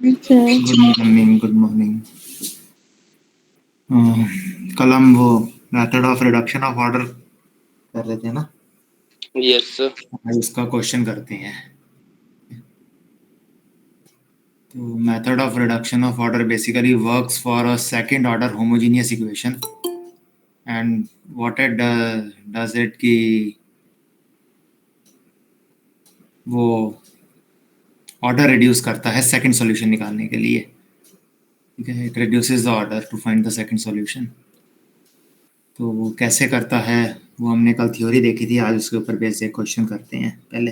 Okay. Good morning, good morning. कल हम वो method of reduction of order कर रहे थे ना, यस सर। आज इसका क्वेश्चन करते हैं। तो method of reduction of order basically works for a second order homogeneous equation and what it does it कि वो ऑर्डर रिड्यूस करता है सेकंड सॉल्यूशन निकालने के लिए। ठीक है, it reduces the order to find the second solution. तो वो कैसे करता है वो हमने कल थ्योरी देखी थी, आज उसके ऊपर बेसिक क्वेश्चन करते हैं पहले।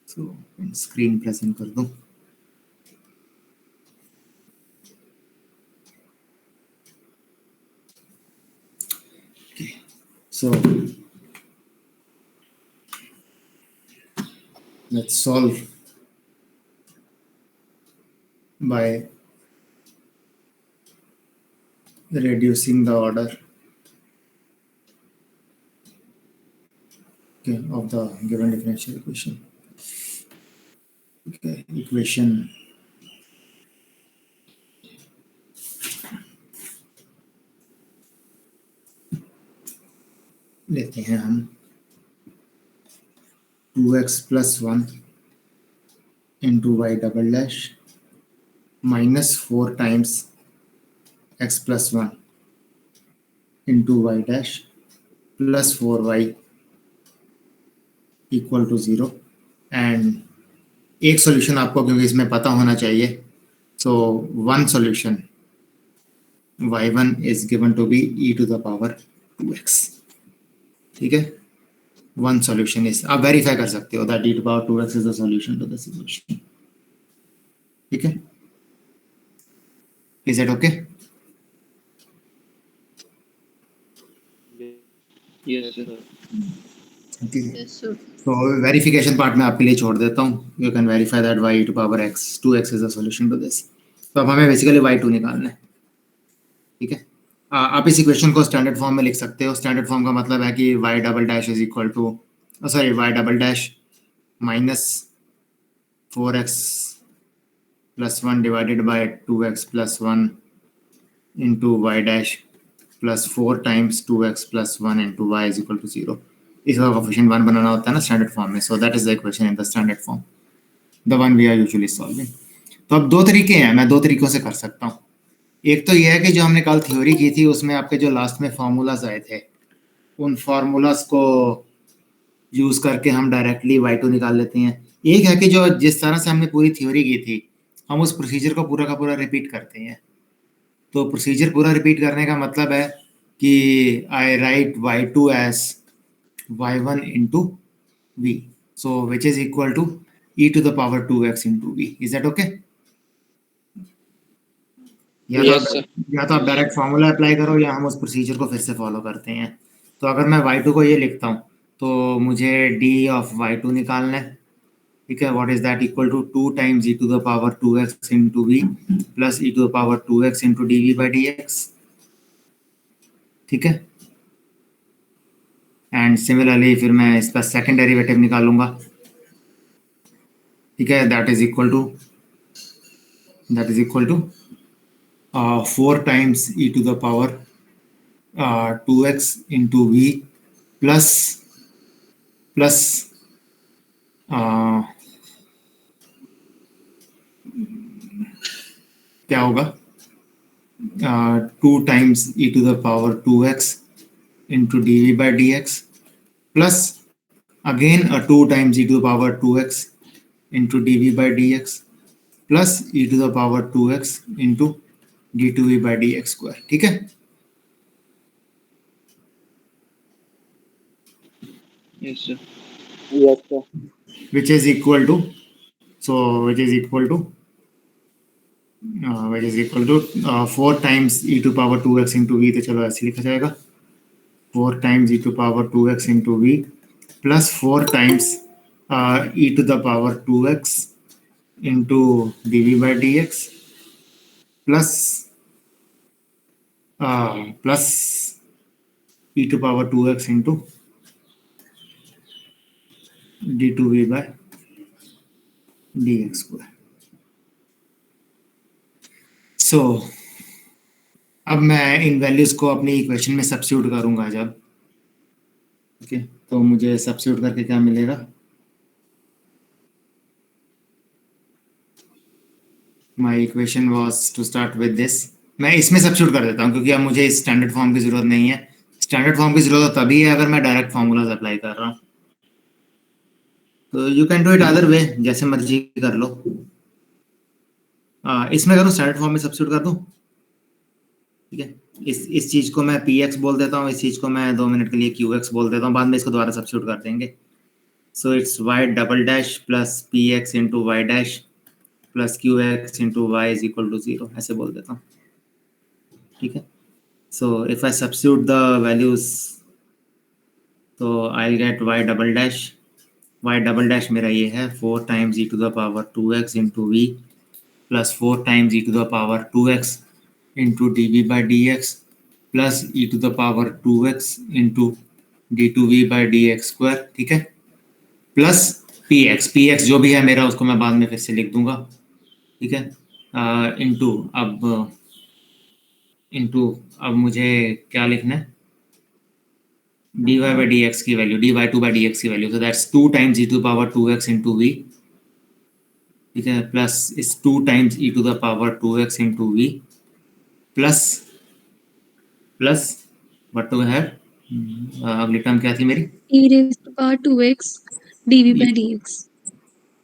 तो स्क्रीन प्रेजेंट कर दूं। So let's solve by reducing the order of the given differential equation. Okay, equation लेते हैं हम 2x plus 1 into y double dash minus 4 times x plus 1 into y dash plus 4y equal to 0 and एक solution आपको क्योंकि इसमें पता होना चाहिए, so one solution y1 is given to be e to the power 2x. ठीक है, one solution is, आप वेरीफाई कर सकते हो that e to power 2x is the solution to this equation. ठीक है, is it okay? Yes sir. Yes, sir. तो verification part में आपके लिए छोड़ देता हूँ। You can verify that y to power x 2x is the solution to this. तो अब हमें बेसिकली y2 निकालना है। ठीक है, आप इस इक्वेशन को स्टैंडर्ड फॉर्म में लिख सकते हो। स्टैंडर्ड फॉर्म का मतलब है कि y double dash is equal to y double dash minus 4x plus 1 divided by 2x plus 1 into y dash plus 4 times 2x plus 1 into y is equal to 0. इसका coefficient 1 बनाना होता है ना standard form में, so that is the equation in the standard form, the one we are usually solving. तो अब दो तरीके हैं, मैं दो तरीकों से कर सकता हूँ। एक तो यह है कि जो हमने कल थ्योरी की थी उसमें आपके जो लास्ट में फार्मूलाज आए थे, उन फार्मूलाज को यूज करके हम डायरेक्टली y2 निकाल लेते हैं। एक है कि जो जिस तरह से हमने पूरी थ्योरी की थी, हम उस प्रोसीजर को पूरा का पूरा रिपीट करते हैं। तो प्रोसीजर पूरा रिपीट करने का मतलब है कि I write y2 as y1 into v, so which is equal to e to the power 2x into v. Is that okay? Yes, sir. या तो आप डायरेक्ट फॉर्मूला अप्लाई करो या हम उस प्रोसीजर को फिर से फॉलो करते हैं। तो अगर मैं y2 को ये लिखता हूँ तो मुझे d of y2 निकालना है। ठीक है, what is that equal to 2 times e to the power 2x into v plus e to the power 2x into dv by dx। ठीक है, एंड सिमिलरली फिर मैं इसका सेकंड डेरिवेटिव निकालूंगा। ठीक है, that is equal to 4 times e to the power 2x into v plus क्या होगा 2 times e to the power 2x into dv by dx plus again 2 times e to the power 2x into dv by dx plus e to the power 2x into d2v by dx square। ठीक है, Yes, sir. Yes, sir. which is equal to 4 times e to power 2x into v, तो चलो ऐसे लिखा जाएगा 4 times e to power 2x into v plus 4 times e to the power 2x into dv by dx plus e to power 2x into d2v by dx square। सो अब मैं इन values को अपनी equation में सब्स्टिट्यूट करूंगा जब, okay, तो मुझे substitute करके क्या मिलेगा, my equation was to start with this, मैं इसमें सब्स्टिट्यूट कर देता हूँ क्योंकि अब मुझे स्टैंडर्ड फॉर्म की जरूरत नहीं है। स्टैंडर्ड फॉर्म की जरूरत तभी है अगर मैं डायरेक्ट फार्मूलाज अप्लाई कर रहा हूँ। तो you can do it other way, जैसे मर्जी कर लो। इसमें करूँ स्टैंडर्ड फॉर्म में सब्स्टिट्यूट कर दूँ, ठीक है। इस चीज को मैं पी एक्स बोल देता हूँ, इस चीज को मैं 2 मिनट के लिए क्यू एक्स बोल देता हूँ, बाद में इसको दोबारा सब्स्टिट्यूट कर देंगे। So it's y double dash plus p x into y dash plus q x into y is equal to 0, ऐसे बोल देता हूँ, ठीक है। So if I substitute the values, तो I get y double dash मेरा ये है 4 times e to the power 2x into v plus 4 times e to the power 2x into d v by d x plus E to the power 2x into d to v by d x square, ठीक है, plus p x जो भी है मेरा उसको मैं बाद में फिर से लिख दूंगा, ठीक है, इंटू अब मुझे क्या लिखना है, dy by dx की वैल्यू, dy2 by dx की value, so that's 2 times e to the power 2x into v, ठीक है, प्लस इस 2 times e to the power 2x into v plus what do I have, अगली term क्या थी मेरी, e raised to power 2x dv by dx.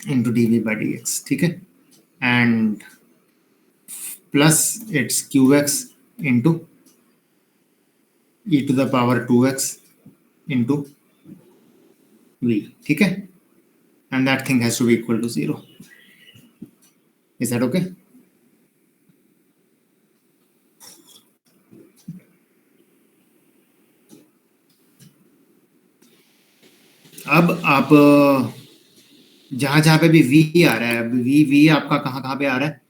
into dv by dx, ठीक है, and plus it's qx into e to the power 2x into v, ठीक है, and that thing has to be equal to 0. Is that okay? अब आप जहां जहां पे भी v आ रहा है, v आपका कहाँ पे आ रहा है,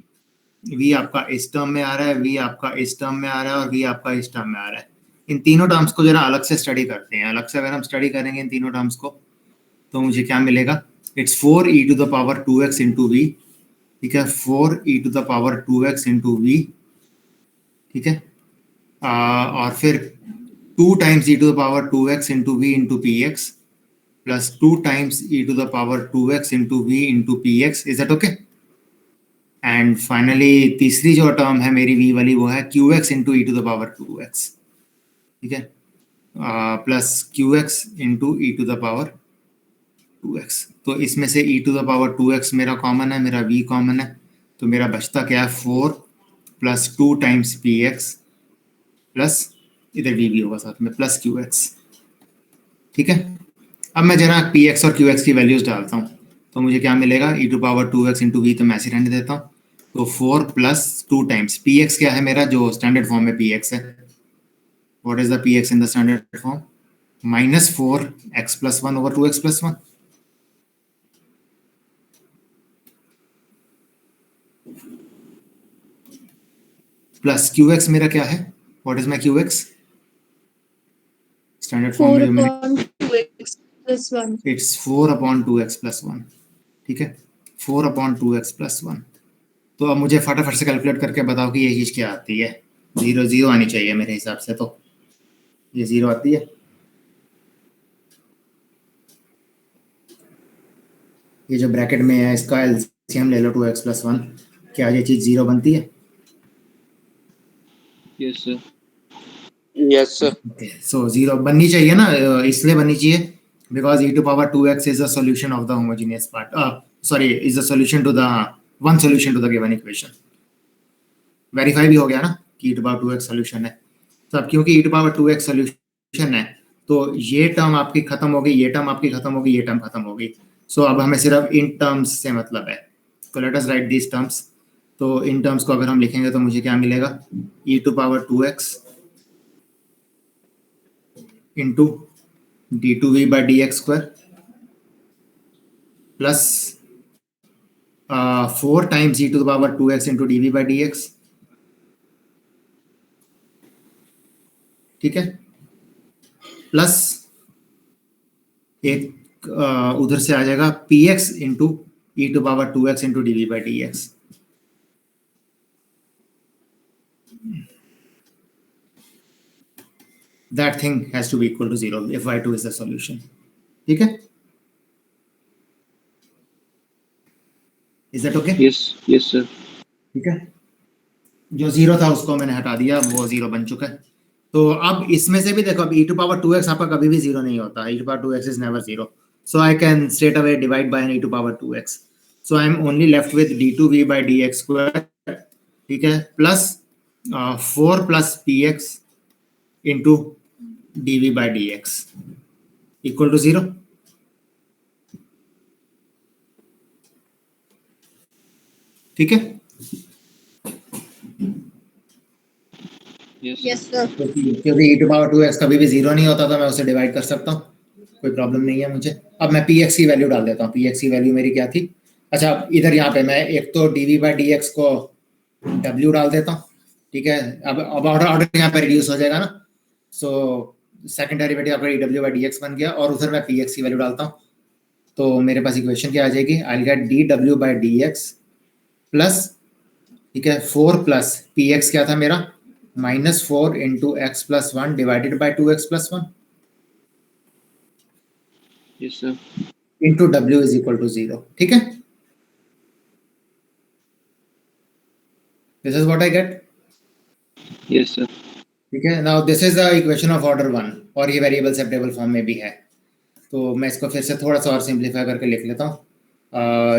v आपका इस टर्म में आ रहा है, v आपका इस टर्म में आ रहा है और v आपका इस टर्म में आ रहा है। इन तीनों टर्म्स को जरा अलग से स्टडी करते हैं। अलग से अगर हम स्टडी करेंगे इन तीनों टर्म्स को तो मुझे क्या मिलेगा, it's 4 e to the power 2x into v, ठीक है, 4 e to the power 2x into v, ठीक है, और फिर 2 times e to the power 2x into v into p x plus 2 times e to the power 2x into v into px, is that okay? And finally तीसरी जो term है मेरी v वाली वो है qx into e to the power 2x, ठीक है, plus qx into e to the power 2x। तो इसमें से e to the power 2x मेरा कॉमन है, मेरा v कॉमन है, तो मेरा बचता क्या है 4 प्लस 2 टाइम्स px प्लस इधर v भी होगा साथ में प्लस qx, ठीक है। अब मैं जरा पी एक्स और क्यू एक्स की वैल्यूज डालता हूँ तो मुझे क्या मिलेगा, e to power 2x into v, तो मैं ऐसे रहने देता हूँ, तो 4 प्लस 2 टाइम्स पी एक्स क्या है मेरा जो स्टैंडर्ड फॉर्म में पी एक्स है, what is the P x in the standard form, minus 4x plus 1 over 2x plus 1, plus q x मेरा क्या है, what is my Q x, standard form 4 में जो मैंने, upon 2x plus 1. It's 4 upon 2x plus 1, ठीक है, 4 upon 2x plus 1। तो अब मुझे फटाफट से कैलकुलेट करके बताओ कि ये चीज़ क्या आती है, 0 आनी चाहिए मेरे हिसाब से, तो ये 0 आती है, ये जो ब्रैकेट में है इसका एलसीएम ले लो 2x प्लस 1, क्या ये चीज़ 0 बनती है? Yes, sir. Yes, sir. Okay, so 0 बननी चाहिए ना, इसलिए बननी चाहिए because e to power 2x is the solution of the homogeneous part, sorry is the solution to the one solution to the given equation. Verify भी हो गया ना कि e to power 2x solution है। तो अब क्योंकि e to power 2x solution है तो ये टर्म आपकी खत्म हो गई, ये टर्म आपकी खत्म हो गई, ये टर्म खत्म हो गई। सो अब हमें सिर्फ इन टर्म्स से मतलब है, तो लेट अस राइट दीस टर्म्स। तो इन टर्म्स को अगर हम लिखेंगे तो मुझे क्या मिलेगा, e to power 2x into d to v by d x square plus 4 times e to the power 2x into d v by d x, ठीक है, प्लस एक उधर से आ जाएगा p x into e to power 2x into d v by d x, that thing has to be equal to 0 if y2 is the solution. ठीक है? Is that okay? Yes. Yes, sir. ठीक है, जो 0 था उसको मैंने हटा दिया, वो 0 बन चुका है. तो अब इसमें से भी देखो, अब e to power 2x आपका कभी भी 0 नहीं होता. e to power 2x is never 0. So I can straight away divide by an e to power 2x. So I'm only left with d2v by dx square, ठीक है, plus 4 plus px into dv by dx equal to 0. ठीक है, Yes. Yes, sir. क्योंकि e to power 2x कभी भी 0 नहीं होता, तो मैं उसे डिवाइड कर सकता हूँ, कोई प्रॉब्लम नहीं है मुझे. अब मैं px की वैल्यू डाल देता हूँ. px की वैल्यू मेरी क्या थी? अच्छा, इधर यहाँ पे मैं एक तो dv by dx को w डाल देता हूँ, ठीक है. अब ऑर्डर यहाँ पे रिड्यूस हो जाएगा ना. सो सेकंड डेरिवेटिव आपका dw by dx बन गया, और उधर मैं px की वैल्यू डालता हूँ, तो मेरे पास इक्वेशन क्या आ जाएगी? I get dw by dx plus, ठीक है, 4 प्लस px क्या था मेरा? -4 into x plus 1 divided by 2x plus 1 Yes, sir. into w is equal to 0. ठीक है, this is what I get. Yes, sir. ठीक है, now this is the equation of order 1, और ये वेरिएबल सेपरेबल फॉर्म में भी है. तो मैं इसको फिर से थोड़ा सा और सिंप्लीफाई करके लिख लेता हूँ.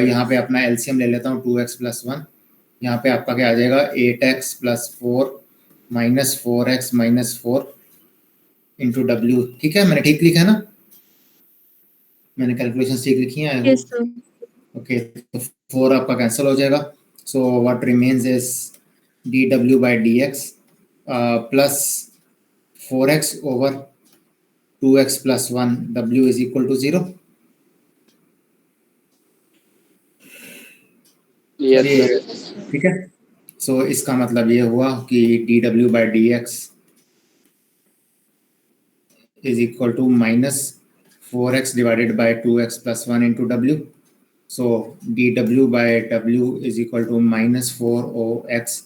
यहाँ पे अपना एलसीएम ले लेता हूँ, 2x plus 1. यहाँ पे आपका क्या आ जाएगा? 8x plus 4 minus 4x minus 4 into w. ठीक है, मैंने ठीक लिखा है ना? मैंने कैलकुलेशन ठीक लिखी है. Yes, sir. ओके, तो 4 आपका कैंसिल हो जाएगा. So what remains is dw by dx plus 4x over 2x plus 1 w is equal to 0. Yes, sir. ठीक है, सो इसका मतलब ये हुआ कि dw by dx is equal to minus 4x divided by 2x plus 1 into w. So dw by w is equal to minus 4x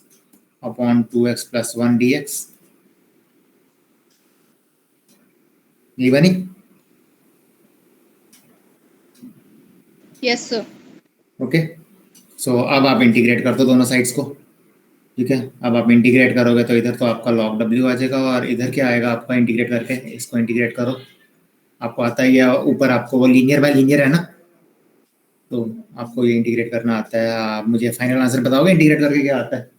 upon 2x plus 1 dx. ये बनी? Yes, sir. Okay, सो अब आप इंटीग्रेट कर दो दोनों sides को. ठीक है, अब आप इंटीग्रेट करोगे तो इधर तो आपका log w आ जाएगा, और इधर क्या आएगा आपका? इंटीग्रेट करके इसको इंटीग्रेट करो, आपको आता ही है. ऊपर आपको वो लीनियर बाय लीनियर है ना, तो आपको ये इंटीग्रेट करना आता है. आप मुझे फाइनल आंसर बताओगे इंटीग्रेट करके क्या आता है?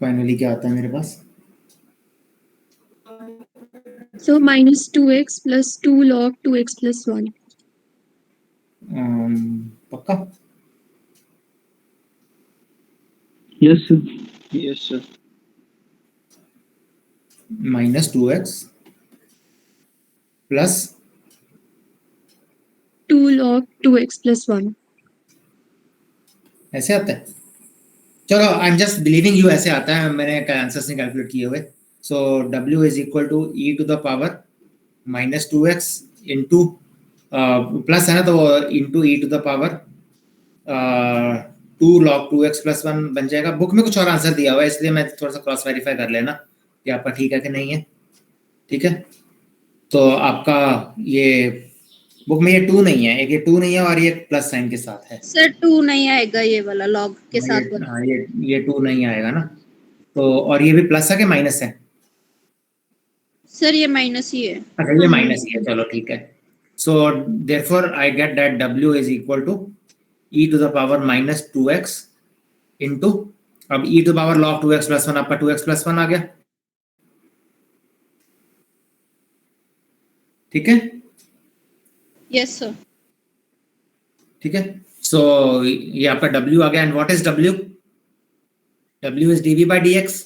फाइनली क्या आता है मेरे पास? So minus 2x plus 2 log 2x plus 1. पक्का? Yes, sir. Yes, sir. minus 2x plus 2 log 2x plus 1. ऐसे आता है. चलो, I am just believing you, ऐसे आता है. मैंने आंसर्स नहीं कैलकुलेट किए हुए. So w is equal to e to the power minus 2x into plus है ना, तो into e to the power 2 log 2x plus 1 बन जाएगा. बुक में कुछ और आंसर दिया हुआ है, इसलिए मैं थोड़ा सा क्रॉस वेरीफाई कर लेना कि आपका ठीक है कि नहीं है. ठीक है, तो आपका ये बुक में ये 2 नहीं है, एक ये 2 नहीं है, और ये प्लस साइन के साथ है. सर 2 नहीं आएगा, ये वाला log के साथ बना. हाँ, ये 2 नहीं आएगा ना. तो और ये भी प्लस है कि माइनस है? सर ये माइनस ही है. अच्छा, ये माइनस ही है. चलो ठीक है. So therefore I get that w is equal to e to the power minus 2x into, अब e to the power log 2x plus 1 आपका 2x प्लस 1 आ गया. ठीक है. Yes sir. ठीक है, सो ये आपका w आ गया. And what is w? w is dv by dx.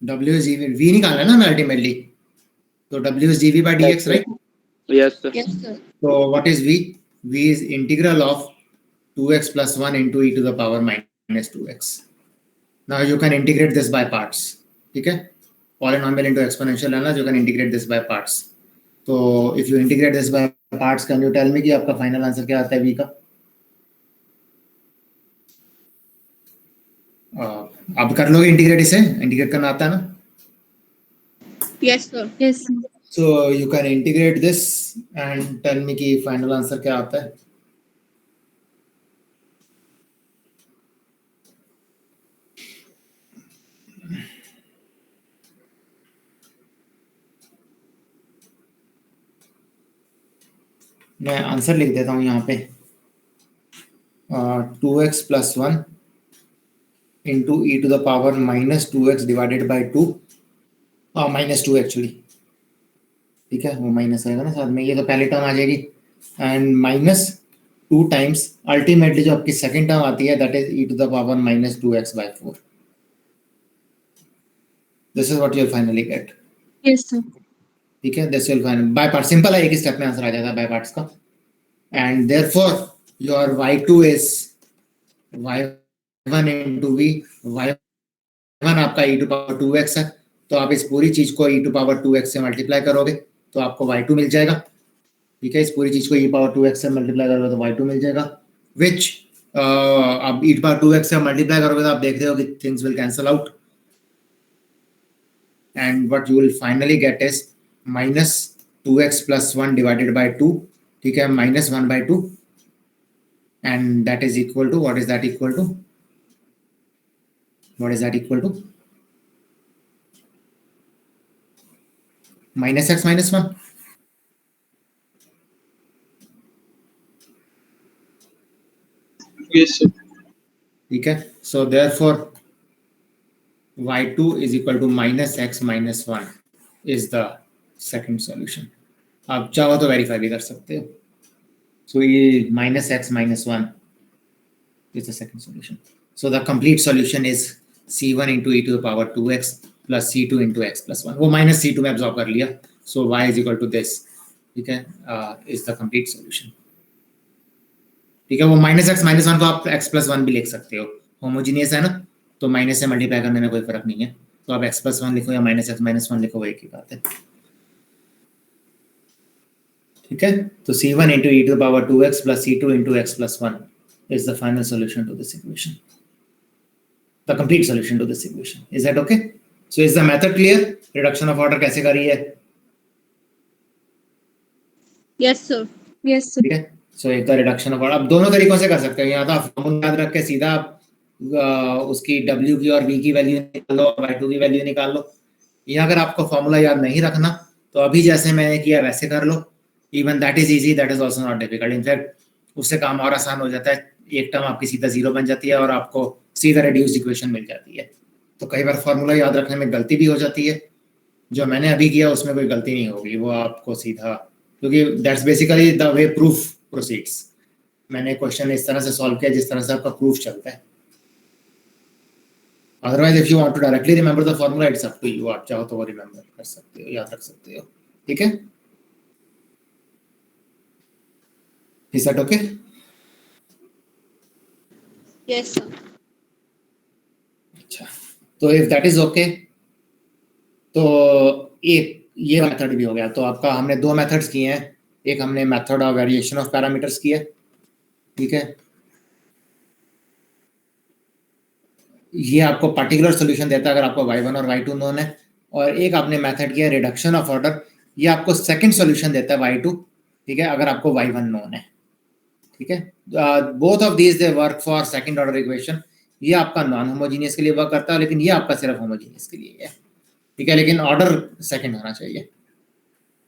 w is v निकालना है ना मैं अल्टीमेटली, तो w is dv by dx, right? Yes, sir. Yes sir. So what is v? v is integral of 2x plus 1 into e to the power minus 2x. Now you can integrate this by parts. ठीक है, polynomial into exponential है ना, you can integrate this by parts. तो if you integrate this by parts, can you tell me कि आपका final answer क्या आता है v का? आप कर लोगे इंटीग्रेट, इसे इंटीग्रेट करना आता है ना? Yes, sir. Yes, sir. So you can integrate this and tell me कि final answer क्या आता है? मैं आंसर लिख देता हूँ यहाँ पे, 2x plus 1 into e to the power minus 2x divided by 2, minus 2 actually, ठीक है, वो माइनस आएगा ना साथ में, ये तो पहली टर्म आ जाएगी, एंड माइनस 2 टाइम्स अल्टीमेटली जो आपकी सेकंड टर्म आती है that is e to the power minus 2x by 4. This is what you will finally get. Yes, sir. ठीक है, this will final by part, simple है, एक ही step में answer आ जाता है बाय पार्ट्स का. And therefore your y2 is y1 into v. y1 आपका e to power 2x है, तो आप इस पूरी चीज को e to power 2x से मल्टीप्लाई करोगे तो आपको y2 मिल जाएगा. ठीक है, इस पूरी चीज को e power 2x से मल्टीप्लाई करोगे तो y2 मिल जाएगा, विच आप e power 2x से मल्टीप्लाई करोगे तो आप देख रहे हो कि things will cancel out, and what you will finally get is minus 2x plus 1 divided by 2. ठीक है, minus 1 by 2, and that is equal to, what is that equal to? What is that equal to? Minus x minus 1. Yes, sir. ठीक है, so therefore y2 is equal to minus x minus 1 is the second solution. आप चाहो तो verify भी कर सकते हो. So ये minus x minus 1 is the second solution. So the complete solution is c1 into e to the power 2x plus c2 into x plus 1. वो minus c2 में absorb कर लिया. So y is equal to this. ठीक है, is the complete solution. ठीक है, वो minus x minus 1 को आप x plus 1 भी लिख सकते हो. होमोजीनियस है ना, तो माइनस से मल्टीप्लाई करने में कोई फर्क नहीं है. तो आप x plus 1 लिखो या minus x minus 1 लिखो, वो एक ही बात है. ठीक है, तो c1 into e to the power 2x plus c2 into x plus 1 is the final solution to this equation, the complete solution to this equation. Is that okay? So is the method clear? Reduction of order कैसे करी है? Yes, sir. Yes, sir. ठीक है, so एक तो reduction of order आप दोनों तरीकों से कर सकते हो. यहाँ तो आप फॉर्मूला याद रख के सीधा उसकी w की और v की वैल्यू निकाल लो और y2 की वैल्यू निकाल लो. यहाँ अगर आपको फॉर्मूला याद नहीं रखना तो अभी जैसे मैंने किया वैसे कर लो. Even that is easy, that is also not difficult. In fact, उससे काम और आसान हो जाता है. एक टर्म आपकी सीधा जीरो बन जाती है और आपको सीधा रिड्यूस्ड इक्वेशन मिल जाती है. तो कई बार फॉर्मूला याद रखने में गलती भी हो जाती है. जो मैंने अभी किया उसमें कोई गलती नहीं होगी, वो आपको सीधा, क्योंकि that's basically the way proof proceeds. मैंने क्वेश्चन इस तरह से सॉल्व किया जिस तरह से आपका प्रूफ चलता है. Otherwise if you want to directly remember the formula, it's up to you. आप चाहो तो वो रिमेंबर कर सकते हो, याद रख सकते हो. ठीक है, is that okay? Yes, sir. अच्छा, तो if that is okay, तो एक ये मेथड भी हो गया. तो आपका हमने दो मेथड्स किए हैं. एक हमने method of variation of parameters किया. ठीक है, ये आपको पर्टिकुलर सॉल्यूशन देता है अगर आपको y1 और y2 नोन है. और एक आपने मेथड किया रिडक्शन ऑफ ऑर्डर, ये आपको सेकंड सॉल्यूशन देता है y2. ठीक है, अगर आपको y1 नोन है. ठीक है, both of these they work for second order equation. ये आपका नॉन होमोजीनियस के लिए वर्क करता है, लेकिन ये आपका सिर्फ होमोजीनियस के लिए है. ठीक है, लेकिन ऑर्डर सेकंड होना चाहिए.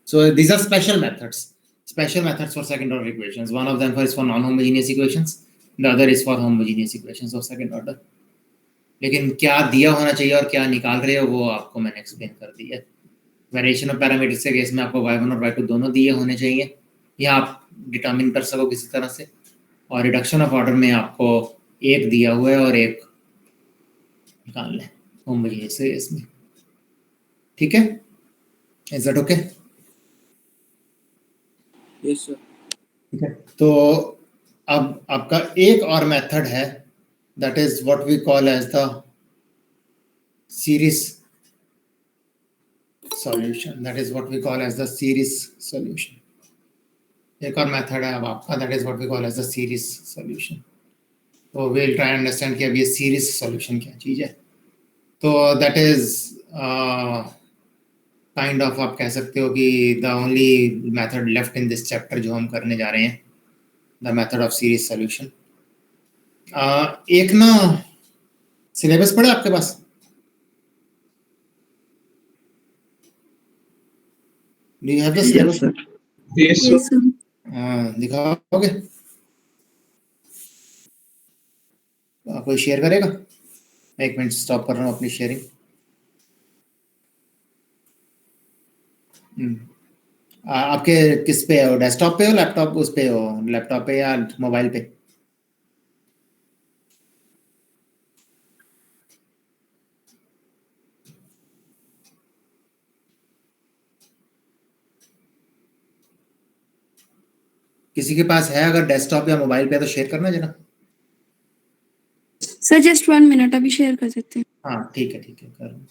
So these are special methods for second order equations. One of them is for non homogeneous equations, the other is for homogeneous equations of second order. लेकिन क्या दिया होना चाहिए और क्या निकाल रहे हो वो आपको मैंने एक्सप्लेन कर दिया है. वेरिएशन ऑफ पैरामीटर्स के केस में आपको y1 और y2 दोनों दिए होने चाहिए, या आप डिटरमिन कर सको किसी तरह से. और रिडक्शन ऑफ ऑर्डर में आपको एक दिया हुआ है और एक निकालना है होमोजीनियस इसमें. ठीक है, is that okay? Yes, sir. ठीक है, तो अब आपका एक और मेथड है, that is what we call as the series solution, that is what we call as the series solution. एक और मेथड है अब आपका, that is what we call as the series solution. तो वी विल ट्राई अंडरस्टैंड कि अब ये series solution क्या चीज है। तो दैट इज काइंड ऑफ, आप कह सकते हो कि the only method left in this chapter जो हम करने जा रहे हैं, the method of series solution. एक ना सिलेबस पढ़ा आपके पास? Do you have the syllabus? Yes, sir. Yes, sir. दिखाओगे? कोई शेयर करेगा? एक मिनट स्टॉप कर रहा हूँ अपनी शेयरिंग। आपके किस पे हो, डेस्कटॉप पे हो, लैपटॉप उस पे हो, लैपटॉप पे या मोबाइल पे? किसी के पास है अगर डेस्कटॉप या मोबाइल पे तो शेयर करना जरा। सर जस्ट 1 मिनट, अभी शेयर कर देते हैं। हाँ ठीक है कर रहा हूँ।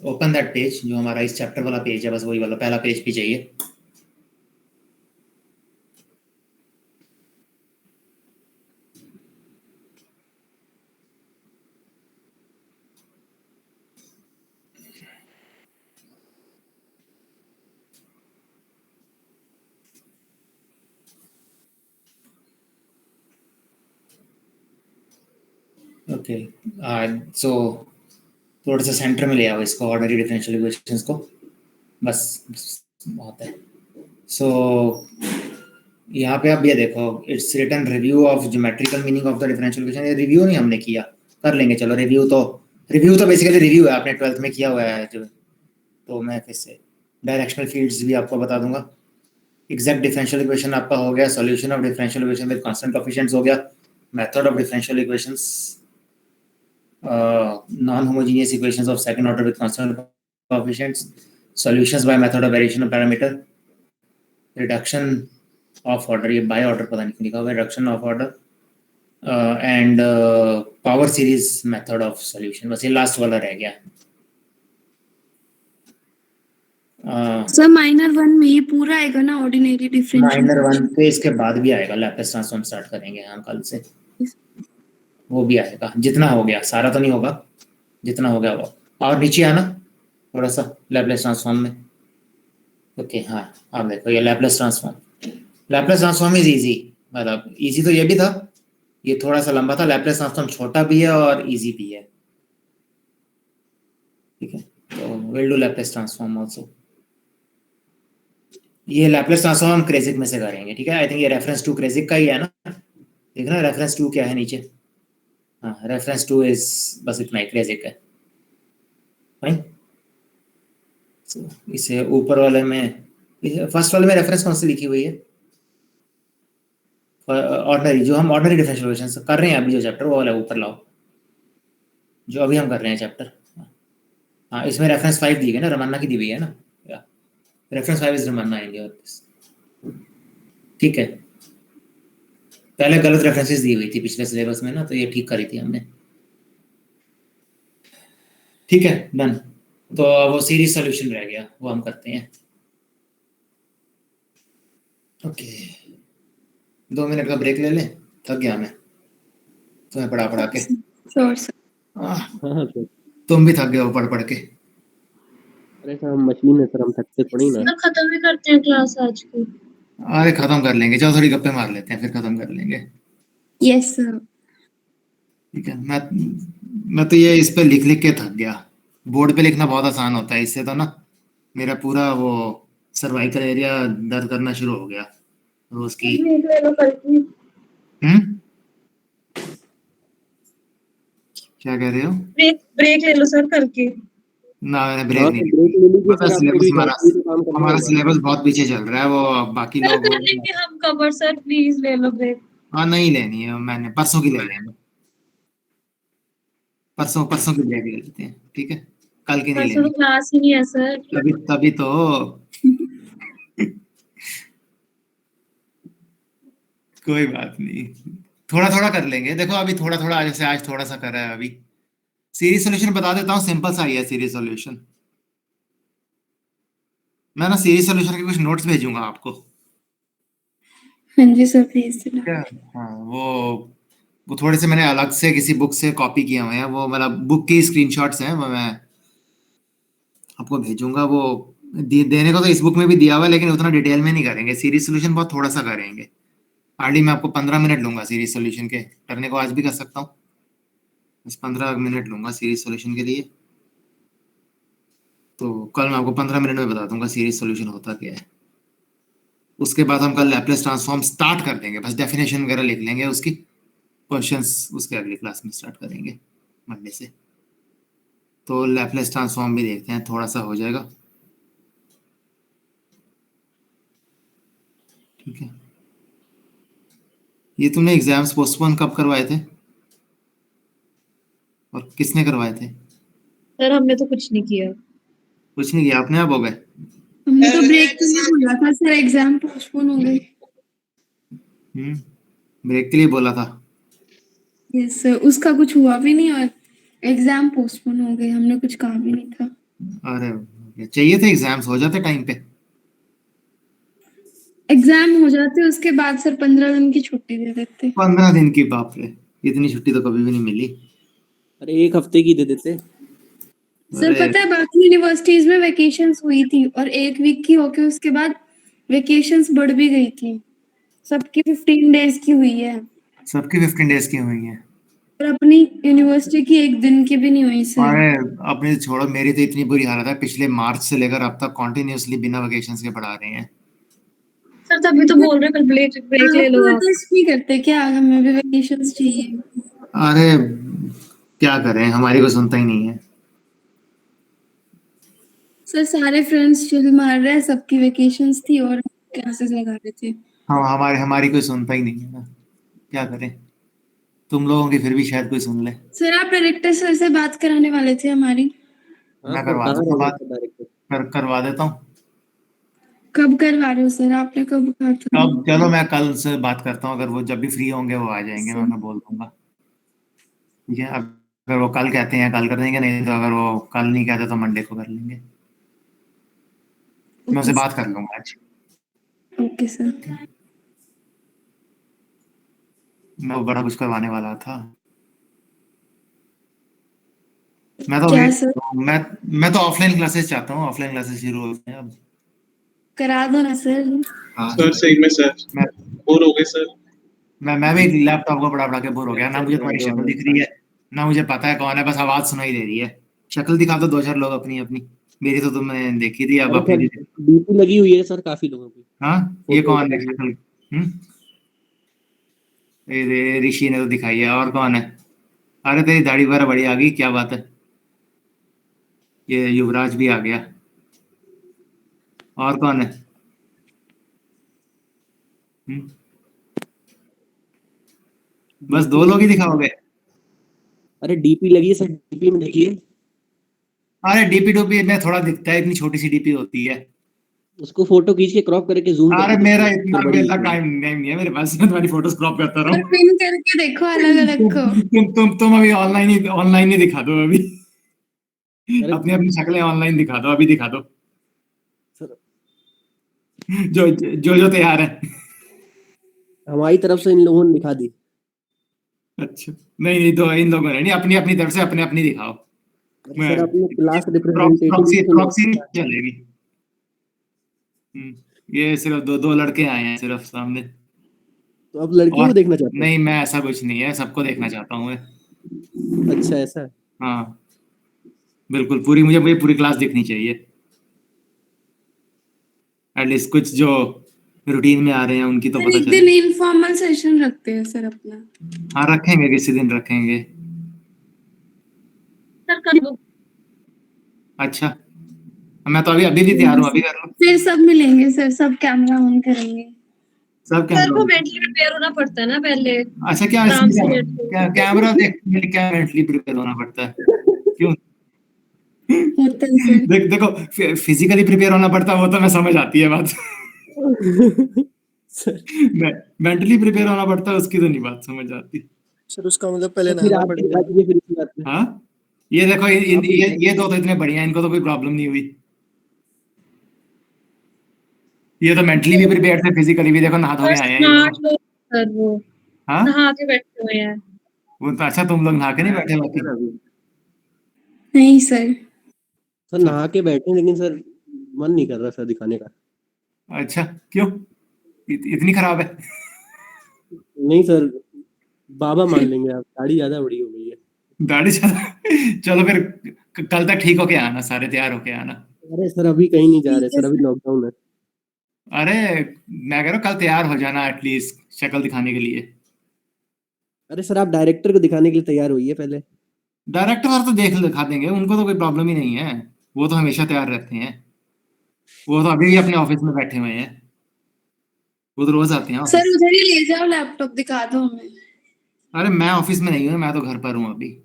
ओपन दैट पेज, जो हमारा इस चैप्टर वाला पेज है, बस वही वाला पहला पेज भी चाहिए। ओके, सो थोड़ा सा सेंटर में ले आओ इसको, ऑर्डनरी डिफरेंशियल इक्वेशंस को, बस बहुत है। सो यहाँ पे आप ये देखो, it's written review of geometrical meaning of the differential equation. ये रिव्यू नहीं हमने किया, कर लेंगे चलो। रिव्यू तो बेसिकली रिव्यू है, आपने 12th में किया हुआ है जो, तो मैं फिर से डायरेक्शनल फील्ड्स भी आपको बता दूंगा। एग्जैक्ट डिफरेंशियल इक्वेशन आपका हो गया, solution of differential equation with constant coefficients हो गया, method of differential equations, non homogeneous equations of second order with constant coefficients, solutions by method of variation of parameter, reduction of order, ये by order पता नहीं क्यों लिखा हुआ है, reduction of order, and power series method of solution. बस ये last वाला रह गया। सर माइनर 1 में ये पूरा आएगा ना, ऑर्डिनरी डिफरेंशियल? माइनर 1 पे इसके बाद भी आएगा, लैप्लेस ट्रांसफॉर्म स्टार्ट करेंगे हम कल से, वो भी आएगा। जितना हो गया, सारा तो नहीं होगा, जितना हो गया वो। और नीचे आना थोड़ा सा लैप्लेस ट्रांसफॉर्म में। ओके हाँ, आप देखो ये लैप्लेस ट्रांसफॉर्म इज इजी, मतलब इजी तो ये भी था, ये थोड़ा सा लंबा था। लैप्लेस ट्रांसफॉर्म छोटा भी है और इजी भी है, ठीक है। तो will do Laplace transform also. ये लैप्लेस ट्रांसफॉर्म हम क्रेजिक में से करेंगे, ठीक है। आई थिंक ये रेफरेंस टू क्रेजिक का ही है ना, देखना रेफरेंस टू क्या है नीचे। हाँ, रेफरेंस टू इज बस इतना ही, क्रेजिक है फाइन। इसे ऊपर वाले में, फर्स्ट वाले में रेफरेंस कौन सी लिखी हुई है? ऑर्डिनरी, जो हम ऑर्डिनरी डिफरेंशियल इक्वेशंस कर रहे हैं अभी जो चैप्टर, वो वाला ऊपर लाओ, जो अभी हम कर रहे हैं चैप्टर। हाँ, इसमें रेफरेंस 5 दी गई ना, रमन्ना की दी हुई है ना, रेफरेंस 5 इज रमन्ना आएंगे, और ठीक है। पहले गलत रेफरेंसेस दी हुई थी पिछले सिलेबस में ना, तो ये ठीक करी थी हमने, ठीक है डन। तो वो सीरीज सॉल्यूशन रह गया, वो हम करते हैं। ओके, 2 मिनट का ब्रेक ले ले, थक गया मैं तुम्हें पढ़ा के। Sure sir. हाँ सर। तुम भी थक गए हो पढ़ के। अरे सर हम मशीन है सर, हम थकते थोड़ी ना। खत्म भी करते हैं क्लास आज की। अरे खत्म कर लेंगे, चलो थोड़ी गप्पे मार लेते हैं फिर खत्म कर लेंगे, यस सर। ठीक है। मैं तो ये इस पे लिख के थक गया। बोर्ड पे लिखना बहुत आसान होता है, इससे तो ना मेरा पूरा वो सर्वाइकल एरिया दर्द करना शुरू हो गया रोज की। क्या कह रहे हो? ब्रेक ले लो सर करके। ना मैंने ब्रेक हाँ, नहीं तो ब्रेक ले लीजिए पता सर, आपको सिलेबस भी हमारा काम करना हमारा होगा। सिलेबस बहुत पीछे चल रहा है, वो बाकी लोग लेंगे हम कवर सर, प्लीज ले लो ब्रेक। हाँ नहीं लेनी है, मैंने परसों की ले लेंगे, परसों की ब्रेक ले लेते हैं, ठीक है। कल की नहीं परसों तो लेनी। क्लास ही नहीं है सर। तभी तो कोई बात नहीं, थोड़ा थोड़ा कर लेंगे। देखो अभी थोड़ा थोड़ा, जैसे आज थोड़ा सा कर रहा है। अभी सीरीज सॉल्यूशन बता देता हूँ, सिंपल सा ही है सीरीज सॉल्यूशन। मैं ना सीरीज सॉल्यूशन के कुछ नोट्स भेजूंगा आपको। हाँ जी सर, भेज देना। क्या? हाँ, वो थोड़े से मैंने अलग से किसी बुक से कॉपी किए हुए हैं। वो मतलब बुक की स्क्रीनशॉट्स हैं, वो मैं आपको भेजूंगा। वो देने को तो इस बुक में भी दिया हुआ है, लेकिन उतना डिटेल में नहीं करेंगे। सीरीज सॉल्यूशन बहुत थोड़ा सा करेंगे। हार्डली मैं आपको 15 मिनट लूंगा सीरीज सॉल्यूशन के करने को। आज भी कर सकता हूँ, बस 15 मिनट लूंगा सीरीज सॉल्यूशन के लिए। तो कल मैं आपको 15 मिनट में बता दूंगा सीरीज सॉल्यूशन होता क्या है। उसके बाद हम कल लैपलेस ट्रांसफॉर्म स्टार्ट कर देंगे, बस डेफिनेशन वगैरह लिख लेंगे उसकी। क्वेश्चंस उसके अगली क्लास में स्टार्ट करेंगे मंडे से। तो लैपलेस ट्रांसफॉर्म भी देखते हैं, थोड़ा सा हो जाएगा। ठीक है। ये तुमने एग्जाम्स पोस्टपोन कब करवाए थे और किसने करवाए थे? सर हमने तो कुछ नहीं किया। कुछ नहीं किया, अपने आप हो गए। हमने तो ब्रेक के लिए बोला था सर, एग्जाम पोस्टपोन हो गए। ब्रेक के लिए बोला था। यस सर, उसका कुछ हुआ भी नहीं और एग्जाम पोस्टपोन हो गए, हमने कुछ कहा भी नहीं था। अरे चाहिए थे, एग्जाम्स हो जाते टाइम पे। एग्जाम हो जाते उसके बाद सर 15 दिन की छुट्टी दे देते। 15 दिन की? बाप रे, इतनी छुट्टी तो कभी भी नहीं मिली। अरे 1 हफ्ते की दे देते। सर अरे पता है, बाकी यूनिवर्सिटीज में वेकेशंस हुई थी और 1 वीक की होके उसके बाद वेकेशंस बढ़ भी गई थी। सबकी 15 डेज की हुई है सबकी 15 डेज की हुई हैं। और अपनी यूनिवर्सिटी की 1 दिन की भी नहीं हुई सर। अरे अपने छोड़ो, मेरी तो इतनी बुरी हालत है, पिछले मार्च से लेकर अब तक कॉन्टिन्यूसली बिना वेकेशंस के पढ़ा रहे हैं। सर तभी तो बोल रहे कल ब्रेक ले आप लो आप। प्रोटेस्ट नहीं करते क्या? हमें भी वेकेशंस चाहिए। अरे क्या करें, हमारी को सुनता ही नहीं है। सर सारे फ्रेंड्स चिल मार रहे हैं, सबकी वेकेशंस थी और क्लासेस लगा रहे थे। हाँ, हमारी कोई सुनता ही नहीं है ना, क्या करें। तुम लोगों की फिर भी शायद कोई सुन ले। सर आप डायरेक्टर सर से बात कराने वाले थे हमारी। हाँ मैं सर, करवा कहाँ दूंगा रह गए बात, थे डायरेक्टर? करवा देता हूँ। कब करवा रहे हो सर? आपने कब कहा था? अब चलो मैं कल से बात करता हूँ, अगर वो जब भी फ्री होंगे वो आ जाएंगे, मैं सर, उन्हें बोल दूंगा। ठीक है, अगर वो कल कहते हैं कल कर देंगे, नहीं तो अगर वो कल नहीं कहते तो मंडे को कर लेंगे। मैं उसे बात कर लूंगा आज। Okay sir. मैं वो बड़ा कुछ करवाने वाला था। मैं तो क्या सर? मैं तो ऑफलाइन क्लासेस चाहता हूँ, ऑफलाइन क्लासेस शुरू होते हैं अब। करा दो ना सर। हाँ सर सही में सर मैं बोर हो गए सर। मैं भी लैपटॉप को पढ़ा के बोर हो गया ना। मुझे तुम्हारी शक्ल दिख रही है ना, मुझे पता है कौन है, बस आवाज सुनाई दे रही है। शक्ल दिखा दो 2-4 लोग अपनी अपनी। मेरी तो तुमने देखी थी, अब अरे अपनी सर, भी। डीपी लगी हुई है सर काफी लोगों की। हाँ, ये फोटो कौन है लगी है। शक्ल? ये ऋषि ने तो दिखाई है, और कौन है? अरे तेरी दाढ़ी वगैरह बड़ी आ गई, क्या बात है। ये युवराज भी आ गया। और कौन है? हम्म, बस 2 लोग ही दिखाओगे? अरे डीपी लगी है सर, डीपी में देखिए। अरे डीपी डोपी में थोड़ा दिखता है, इतनी छोटी सी डीपी होती है। उसको फोटो खींच के क्रॉप करके जूम अरे करके मेरा देखिए, इतना फिर बड़ी बेला दिखेगी। टाइम नहीं है मेरे पास, मैं तुम्हारी फोटोज क्रॉप करता और रहूं। पिन करके देखो अलग अलग को। तुम अभी ऑनलाइन ही दिखा दो अभी। अरे अपनी अपनी शक्लें ऑनलाइन दिखा दो, अभी दिखा दो। सर, जो तैयार है। हमारी तरफ से इन लोगों ने दिखा दी। अच्छा, नहीं नहीं, तो इन लोगों ने नहीं, अपनी अपनी तरफ से अपने अपनी दिखाओ। अरे मैं सर, अपने क्लास रिप्रेजेंटेटिव प्रॉक्सी भी तो प्रॉक्सी नहीं। नहीं चलेगी। ये सिर्फ दो लड़के आए हैं सिर्फ सामने। तो अब लड़कियों और को देखना चाहते नहीं, मैं ऐसा कुछ नहीं है, सबको देखना चाहता हूँ मैं। हैं? अच्छा ऐसा है। हाँ बिल्कुल, मुझे पूरी क्लास दिखनी चाहिए। एटलीस्ट कुछ जो रूटीन में आ रहे हैं उनकी तो सर पता एक चले। दिन इनफॉर्मल सेशन रखते हैं सर अपना। हाँ रखेंगे, किसी दिन रखेंगे। सर कल अच्छा, मैं तो अभी अभी भी तैयार हूँ, अभी कर लो। फिर सब मिलेंगे सर, सब कैमरा ऑन करेंगे। सब सर कैमरा। वो मेंटली प्रिपेयर होना पड़ता है ना पहले। अच्छा, क्या आराम इसमें से बैठ के। क्या कैमरा देख के क्या मेंटली प्रिपेयर होना पड़ता है? क्यों? होता है सर। देखो फिजिकली प्रिपेयर होना पड़ता है, वो तो मैं समझ आती है बात। सर मेंटली प्रिपेयर होना पड़ता है, उसकी तो नहीं बात समझ आती। सर उसका मतलब पहले तो फिर नहाना आप पड़ेगा। दिखा दीजिए फिर इसी बात पे। हाँ ये देखो आप ये दो तो इतने बढ़िया हैं, इनको तो कोई प्रॉब्लम नहीं हुई। ये तो मेंटली भी प्रिपेयर थे, फिजिकली भी, देखो नहा धो सर के आए हैं ये स्मार्ट लोग। लोग सर वो हाँ नहा के बैठे हुए हैं। वो तो अच्छा, तुम लोग नहा के नहीं बैठे बाकी। नहीं सर। सर नहा के बैठे लेकिन सर मन नहीं कर रहा सर दिखाने का। अच्छा क्यों, इतनी खराब है? नहीं सर, बाबा मान लेंगे आप, दाढ़ी ज्यादा बड़ी हो गई है। दाढ़ी चलो फिर कल तक ठीक होके आना, सारे तैयार होके आना। अरे सर अभी कहीं नहीं जा रहे ठीक है सर, अभी लॉकडाउन है। अरे मैं कह रहा हूँ कल तैयार हो जाना एटलीस्ट शक्ल दिखाने के लिए। अरे सर आप डायरेक्टर को दिखाने के लिए तैयार होइए पहले। डायरेक्टर वाला तो दिखा देंगे, उनको तो कोई प्रॉब्लम ही नहीं है, वो तो हमेशा तैयार रहते हैं। वो तो अभी भी अपने ऑफिस में बैठे हुए हैं, वो तो रोज आते हैं सर, ऑफिस। उधर ही ले जाओ, लैपटॉप दिखा दो हमें। अरे मैं ऑफिस में नहीं हूँ, मैं तो घर पर हूँ अभी।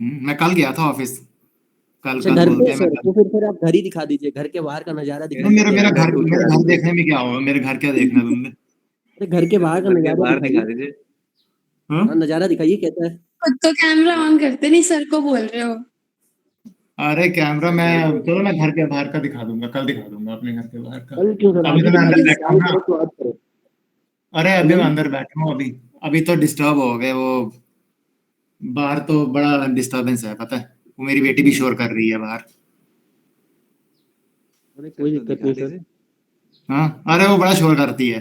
मैं कल गया था ऑफिस, कल अच्छा कल घर बोलते पे हैं सर, मैं तो कल। फिर आप घर ही दिखा दीजिए, घर के बाहर का नजारा दिखा नहीं, मेरा दीजिए। मेरा घर देखने में क्या होगा, मेरे घर क्या देखना तुमने? अरे घर के बाहर का घर के नजारा बाहर दिखा दिखाइए। दीजिए। हाँ? हाँ नजारा दिखाइए कैसा है। खुद तो कैमरा ऑन करते नहीं, सर को बोल रहे हो। अरे कैमरा मैं, चलो मैं घर के बाहर का दिखा दूंगा, कल दिखा दूंगा अपने घर के बाहर का। कल क्यों सर, अभी आज तो मैं अंदर दिखाइए, बैठा हूँ ना। तो आज करो। अरे अभी मैं अंदर बैठा हूँ, अभी अभी तो डिस्टर्ब हो गए वो, बाहर तो बड़ा डिस्टरबेंस है पता है, वो मेरी बेटी भी शोर कर रही है बाहर। अरे कोई तो दिक्कत दिखा नहीं सर। दीजिए। हाँ अरे वो बड़ा शोर करती है।